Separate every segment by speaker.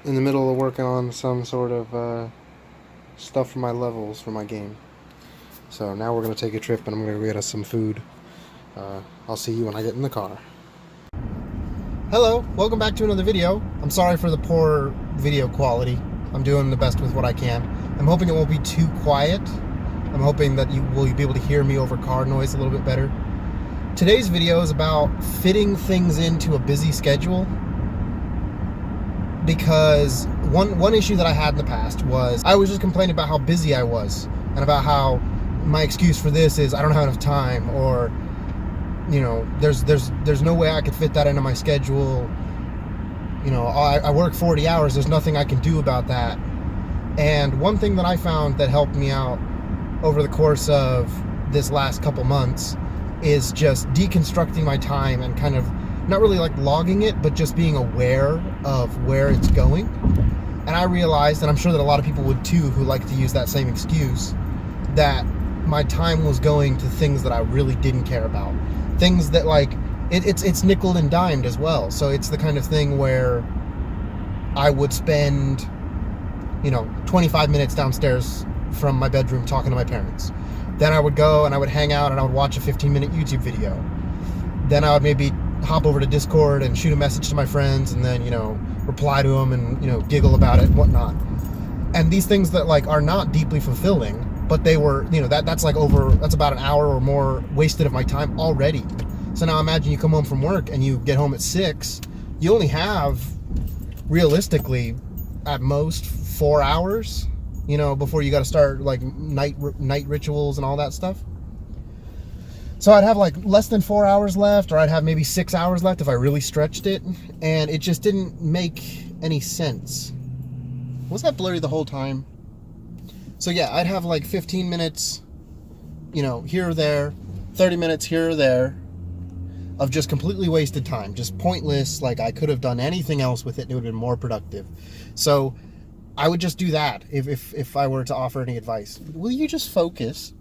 Speaker 1: in the middle of working on some sort of stuff for my levels for my game. So now we're going to take a trip and I'm going to go get us some food. I'll see you when I get in the car. Hello, welcome back to another video. I'm sorry for the poor video quality. I'm doing the best with what I can. I'm hoping it won't be too quiet. I'm hoping that you will be able to hear me over car noise a little bit better. Today's video is about fitting things into a busy schedule, because one issue that I had in the past was I was just complaining about how busy I was and about how my excuse for this is I don't have enough time, or you know, there's no way I could fit that into my schedule. You know, I work 40 hours, there's nothing I can do about that. And one thing that I found that helped me out over the course of this last couple months is just deconstructing my time and kind of not really like logging it, but just being aware of where it's going. And I realized, and I'm sure that a lot of people would too who like to use that same excuse, that my time was going to things that I really didn't care about. Things that like, it's nickel and dimed as well. So it's the kind of thing where I would spend, 25 minutes downstairs from my bedroom talking to my parents. Then I would go and I would hang out and I would watch a 15-minute YouTube video. Then I would maybe hop over to Discord and shoot a message to my friends and then, reply to them and, giggle about it and whatnot. And these things that like are not deeply fulfilling, but they were, that's about an hour or more wasted of my time already. So now imagine you come home from work and you get home at 6, you only have realistically at most 4 hours, before you got to start like night rituals and all that stuff. So I'd have like less than 4 hours left, or I'd have maybe 6 hours left if I really stretched it, and it just didn't make any sense. Was that blurry the whole time? So yeah, I'd have like 15 minutes, here or there, 30 minutes here or there of just completely wasted time, just pointless. Like I could have done anything else with it and it would have been more productive. So I would just do that if I were to offer any advice. Will you just focus?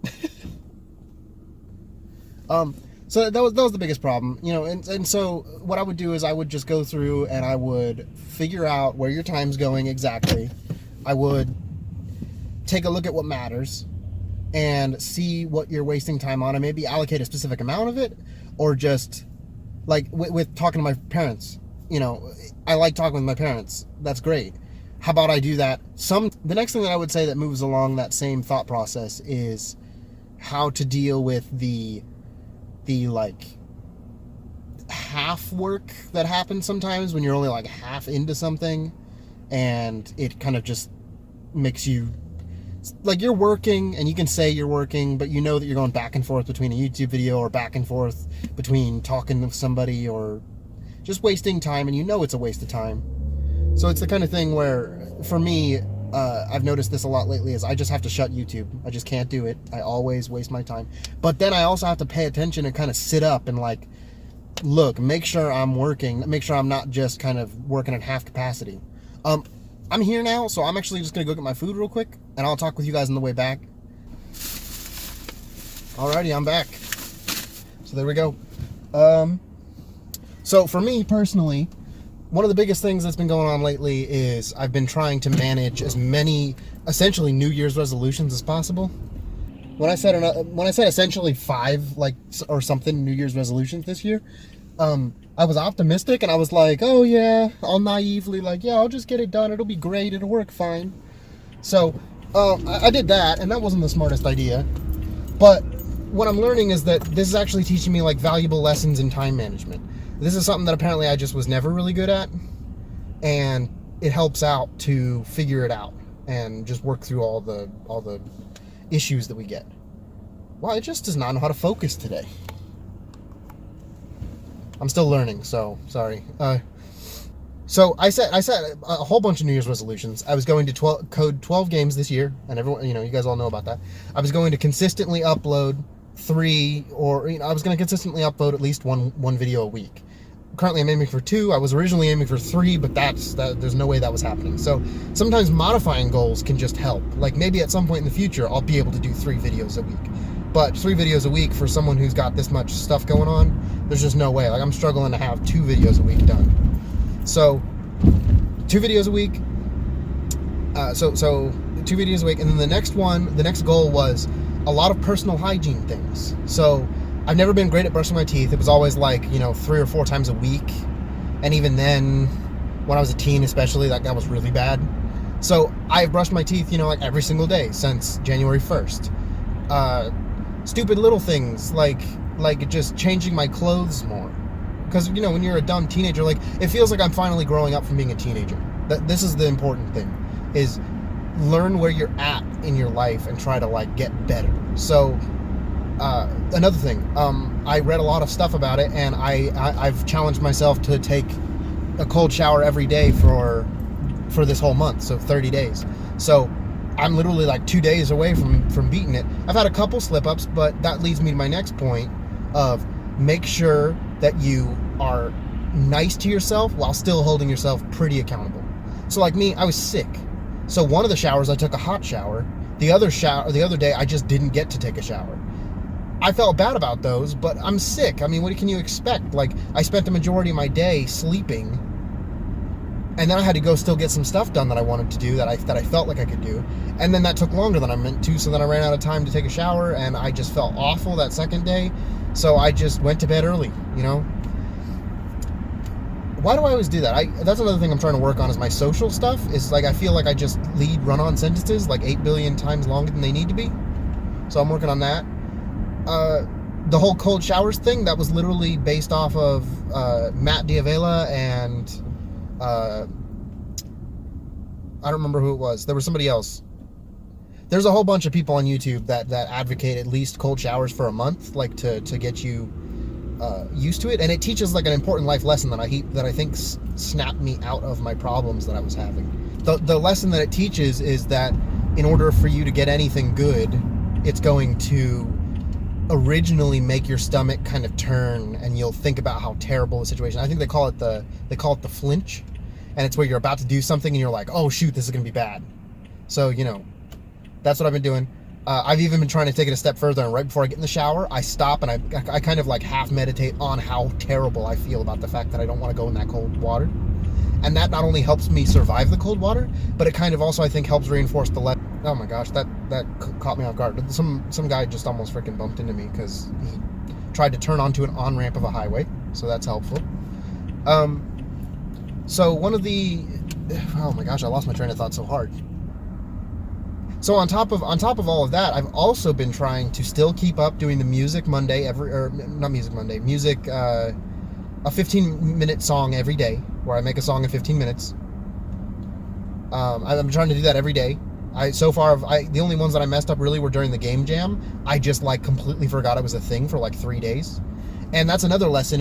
Speaker 1: So that was the biggest problem, and so what I would do is I would just go through and I would figure out where your time's going exactly. I would take a look at what matters and see what you're wasting time on and maybe allocate a specific amount of it, or just like with talking to my parents, I like talking with my parents. That's great. How about I do that? The next thing that I would say that moves along that same thought process is how to deal with the like half work that happens sometimes when you're only like half into something, and it kind of just makes you like you're working and you can say you're working, but you know that you're going back and forth between a YouTube video or back and forth between talking with somebody or just wasting time, and it's a waste of time. So it's the kind of thing where for me, I've noticed this a lot lately, is I just have to shut YouTube. I just can't do it. I always waste my time. But then I also have to pay attention and kind of sit up and like, look, make sure I'm working, make sure I'm not just kind of working at half capacity. I'm here now, so I'm actually just going to go get my food real quick, and I'll talk with you guys on the way back. Alrighty, I'm back. So there we go. So for me personally, one of the biggest things that's been going on lately is I've been trying to manage as many essentially New Year's resolutions as possible. When I said essentially 5 like or something New Year's resolutions this year, I was optimistic and I was like, oh yeah, I'll naively like, yeah, I'll just get it done. It'll be great. It'll work fine. So I did that, and that wasn't the smartest idea. But what I'm learning is that this is actually teaching me like valuable lessons in time management. This is something that apparently I just was never really good at, and it helps out to figure it out and just work through all the issues that we get. Well, it just does not know how to focus today. I'm still learning, so sorry. So I set a whole bunch of New Year's resolutions. I was going to code 12 games this year, and everyone, you guys all know about that. I was going to consistently upload 3, or I was going to consistently upload at least one video a week. Currently I'm aiming for 2. I was originally aiming for 3, but there's no way that was happening. So sometimes modifying goals can just help. Like maybe at some point in the future I'll be able to do 3 videos a week. But 3 videos a week for someone who's got this much stuff going on, there's just no way. Like I'm struggling to have 2 videos a week done. So 2 videos a week, So 2 videos a week, and then the next goal was a lot of personal hygiene things. So I've never been great at brushing my teeth. It was always like 3 or 4 times a week, and even then, when I was a teen, especially, that was really bad. So I've brushed my teeth, like every single day since January 1st. Stupid little things like just changing my clothes more, because when you're a dumb teenager, it feels like I'm finally growing up from being a teenager. This is the important thing, is learn where you're at in your life and try to get better. So another thing, I read a lot of stuff about it, and I've challenged myself to take a cold shower every day for this whole month, so 30 days. So I'm literally 2 days away from beating it. I've had a couple slip-ups, but that leads me to my next point of make sure that you are nice to yourself while still holding yourself pretty accountable. So like me, I was sick. So one of the showers, I took a hot shower. The other day, I just didn't get to take a shower. I felt bad about those, but I'm sick. I mean, what can you expect? I spent the majority of my day sleeping, and then I had to go still get some stuff done that I wanted to do, that I felt like I could do. And then that took longer than I meant to, so then I ran out of time to take a shower, and I just felt awful that second day. So I just went to bed early, Why do I always do that? That's another thing I'm trying to work on, is my social stuff. Is I feel like I just lead run-on sentences 8 billion times longer than they need to be. So I'm working on that. The whole cold showers thing, that was literally based off of Matt Diavela and I don't remember who it was. There was somebody else. There's a whole bunch of people on YouTube that advocate at least cold showers for a month, to get you used to it, and it teaches an important life lesson that I think snapped me out of my problems that I was having. The lesson that it teaches is that in order for you to get anything good, it's going to originally make your stomach kind of turn, and you'll think about how terrible the situation. I think they call it the flinch, and it's where you're about to do something and you're like, oh shoot, this is gonna be bad. So that's what I've been doing. I've even been trying to take it a step further, and right before I get in the shower, I stop and I kind of half meditate on how terrible I feel about the fact that I don't want to go in that cold water. And that not only helps me survive the cold water, but it kind of also, I think, helps reinforce the lesson. Oh my gosh, that caught me off guard. Some guy just almost freaking bumped into me because he tried to turn onto an on-ramp of a highway, so that's helpful. So one of the, oh my gosh, I lost my train of thought so hard. So on top of all of that, I've also been trying to still keep up doing the Music Monday a 15-minute song every day, where I make a song in 15 minutes. I'm trying to do that every day. The only ones that I messed up really were during the game jam. I just completely forgot it was a thing for 3 days. And that's another lesson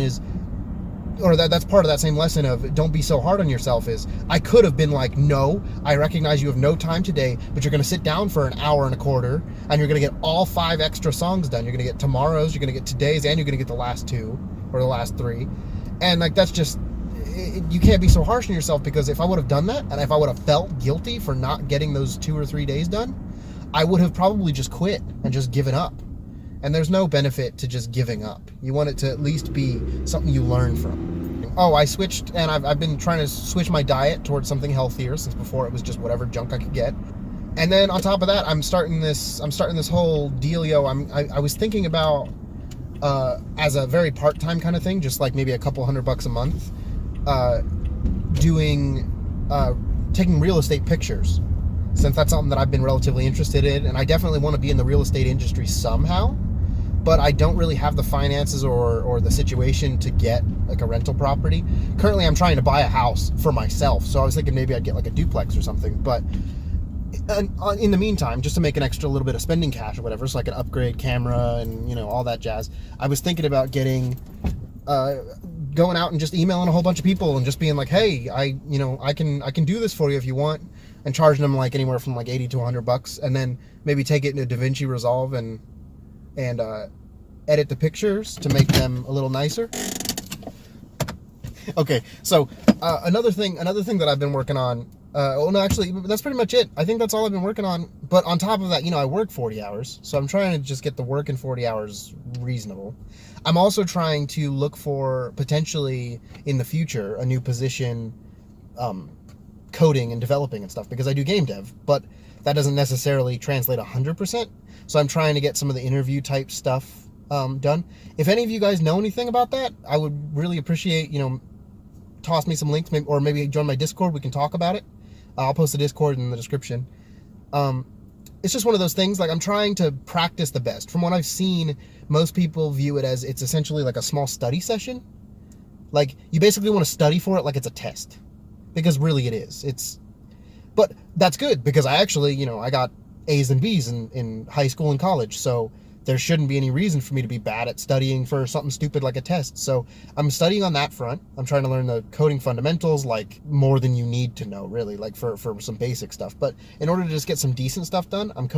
Speaker 1: that's part of that same lesson of don't be so hard on yourself. Is I could have been no, I recognize you have no time today, but you're going to sit down for an hour and a quarter, and you're going to get all 5 extra songs done. You're going to get tomorrow's, you're going to get today's, and you're going to get the last 2 or the last 3. And that's just, you can't be so harsh on yourself, because if I would have done that, and if I would have felt guilty for not getting those 2 or 3 days done, I would have probably just quit and just given up. And there's no benefit to just giving up. You want it to at least be something you learn from. Oh, I switched, and I've been trying to switch my diet towards something healthier, since before it was just whatever junk I could get. And then on top of that, I'm starting this whole dealio. I was thinking about as a very part-time kind of thing, just maybe a couple $100 a month, taking real estate pictures, since that's something that I've been relatively interested in, and I definitely want to be in the real estate industry somehow, but I don't really have the finances or the situation to get a rental property. Currently, I'm trying to buy a house for myself, so I was thinking maybe I'd get a duplex or something, but in the meantime, just to make an extra little bit of spending cash or whatever, so I can upgrade camera and all that jazz, I was thinking about going out and just emailing a whole bunch of people and just being hey, I can do this for you if you want, and charging them anywhere from $80 to $100, and then maybe take it into DaVinci Resolve and edit the pictures to make them a little nicer. Okay, so another thing that I've been working on. No, actually, that's pretty much it. I think that's all I've been working on. But on top of that, I work 40 hours, so I'm trying to just get the work in 40 hours reasonable. I'm also trying to look for, potentially in the future, a new position coding and developing and stuff, because I do game dev, but that doesn't necessarily translate 100%. So I'm trying to get some of the interview type stuff done. If any of you guys know anything about that, I would really appreciate, toss me some links, or maybe join my Discord. We can talk about it. I'll post the Discord in the description. It's just one of those things, like I'm trying to practice the best. From what I've seen, most people view it as it's essentially like a small study session. Like you basically want to study for it like it's a test, because really it is. But that's good, because I actually, I got A's and B's in high school and college, so there shouldn't be any reason for me to be bad at studying for something stupid like a test. So I'm studying on that front. I'm trying to learn the coding fundamentals, like more than you need to know, really, like for some basic stuff. But in order to just get some decent stuff done, I'm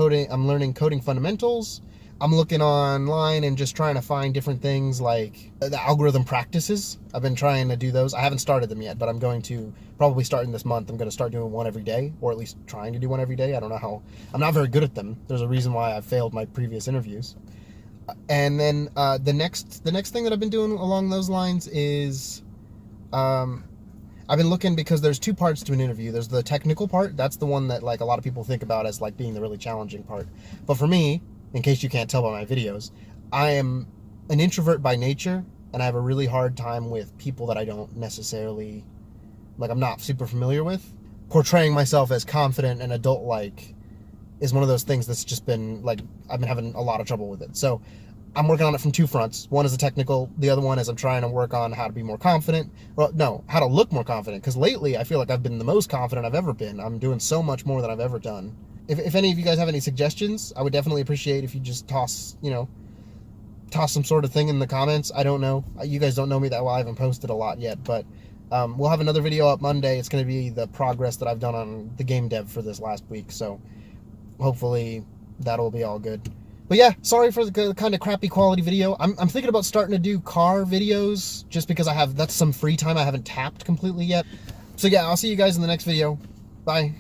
Speaker 1: learning coding fundamentals. I'm looking online and just trying to find different things like the algorithm practices. I've been trying to do those. I haven't started them yet, but I'm going to probably start in this month. I'm going to start doing one every day, or at least trying to do one every day. I don't know how. I'm not very good at them. There's a reason why I failed my previous interviews. And then the next thing that I've been doing along those lines is I've been looking, because there's two parts to an interview. There's the technical part. That's the one that like a lot of people think about as like being the really challenging part. But for me, in case you can't tell by my videos, I am an introvert by nature, and I have a really hard time with people that I don't necessarily, like I'm not super familiar with. Portraying myself as confident and adult-like is one of those things that's just been, like, I've been having a lot of trouble with it. So I'm working on it from two fronts. One is the technical, the other one is I'm trying to work on how to be more confident. Well, no, how to look more confident, because lately I feel like I've been the most confident I've ever been. I'm doing so much more than I've ever done. If any of you guys have any suggestions, I would definitely appreciate if you just toss some sort of thing in the comments. I don't know. You guys don't know me that well. I haven't posted a lot yet, but we'll have another video up Monday. It's going to be the progress that I've done on the game dev for this last week, so hopefully that'll be all good. But yeah, sorry for the kind of crappy quality video. I'm thinking about starting to do car videos, just because that's some free time I haven't tapped completely yet. So yeah, I'll see you guys in the next video. Bye.